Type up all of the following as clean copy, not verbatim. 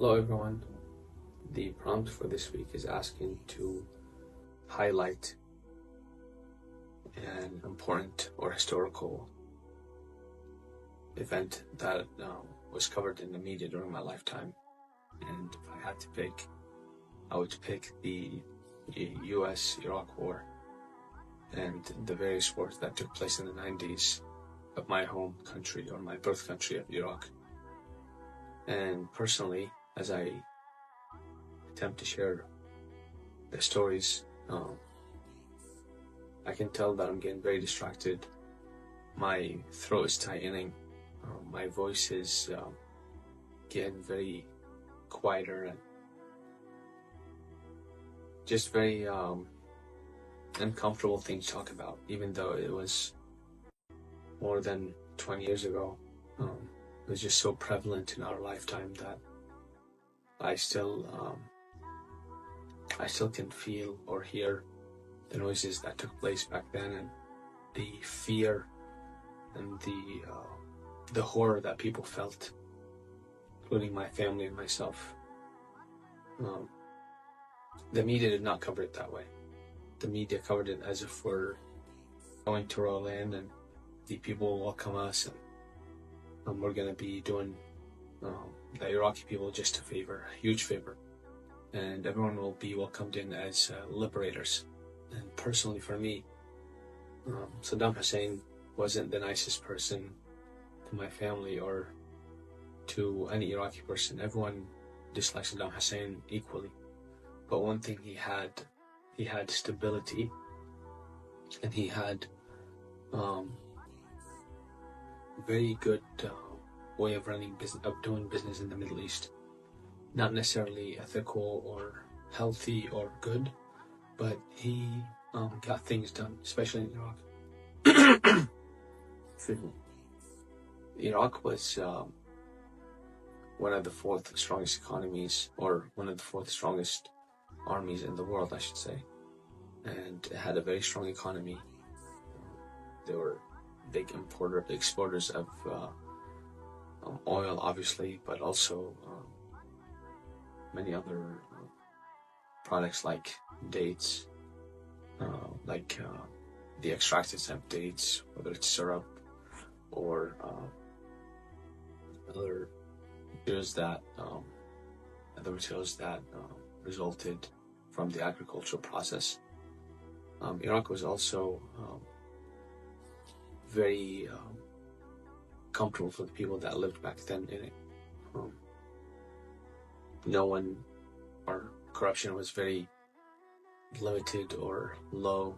Hello everyone. The prompt for this week is asking to highlight an important or historical event that was covered in the media during my lifetime. And if I had to pick, I would pick the US-Iraq War and the various wars that took place in the 90s of my home country, or my birth country of Iraq. And personally, as I attempt to share the stories, I can tell that I'm getting very distracted. My throat is tightening. My voice is getting very quieter and just very uncomfortable thing to talk about, even though it was more than 20 years ago. It was just so prevalent in our lifetime that I still can feel or hear the noises that took place back then, and the fear and the horror that people felt, including my family and myself. The media did not cover it that way. The media covered it as if we're going to roll in and the people will welcome us, and we're going to be doing the Iraqi people just a favor, a huge favor, and everyone will be welcomed in as liberators. And personally for me, Saddam Hussein wasn't the nicest person to my family or to any Iraqi person. Everyone dislikes Saddam Hussein equally, but one thing he had stability, and he had very good way of running business, of doing business in the Middle East. Not necessarily ethical or healthy or good, but he got things done, especially in Iraq. Iraq was one of the fourth strongest economies, or one of the fourth strongest armies in the world, I should say, and it had a very strong economy. They were big exporters of oil, obviously, but also many other products like dates, the extracted hemp dates, whether it's syrup or other materials that resulted from the agricultural process. Iraq was also very comfortable for the people that lived back then in it. Corruption was very limited or low.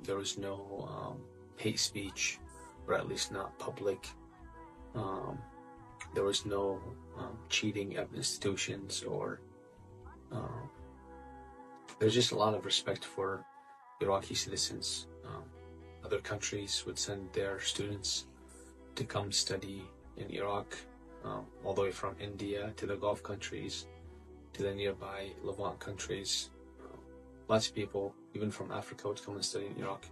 There was no hate speech, or at least not public. There was no cheating of institutions, or there's just a lot of respect for Iraqi citizens. Other countries would send their students to come study in Iraq, all the way from India to the Gulf countries to the nearby Levant countries. Lots of people, even from Africa, would come and study in Iraq.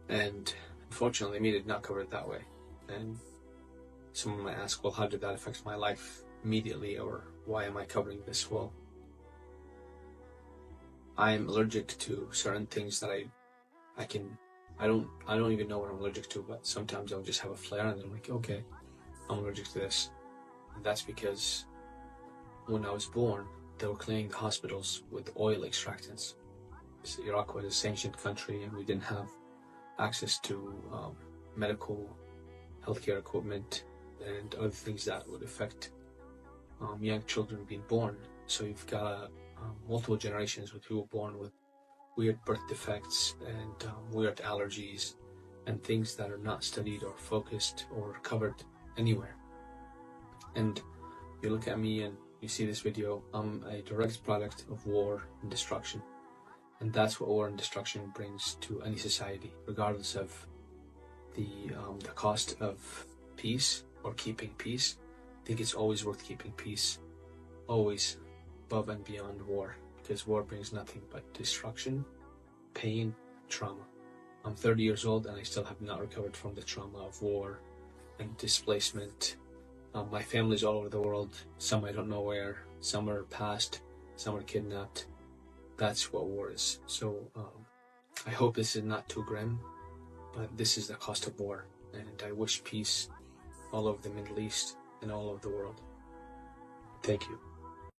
And unfortunately, me did not cover it that way. And someone might ask, well, how did that affect my life immediately, or why am I covering this? Well, I'm allergic to certain things that I don't even know what I'm allergic to, but sometimes I'll just have a flare and then I'm like, okay, I'm allergic to this. And that's because when I was born, they were cleaning the hospitals with oil extractants. So Iraq was a sanctioned country, and we didn't have access to medical healthcare equipment and other things that would affect young children being born. So you've got multiple generations with people born with weird birth defects and weird allergies and things that are not studied or focused or covered anywhere. And you look at me and you see this video, I'm a direct product of war and destruction. And that's what war and destruction brings to any society, regardless of the cost of peace or keeping peace. I think it's always worth keeping peace, always, above and beyond war, because war brings nothing but destruction, pain, trauma. I'm 30 years old and I still have not recovered from the trauma of war and displacement, My family's all over the world. Some I don't know where. Some are passed. Some are kidnapped. That's what war is. So I hope this is not too grim, but this is the cost of war. And I wish peace all over the Middle East and all over the world. Thank you.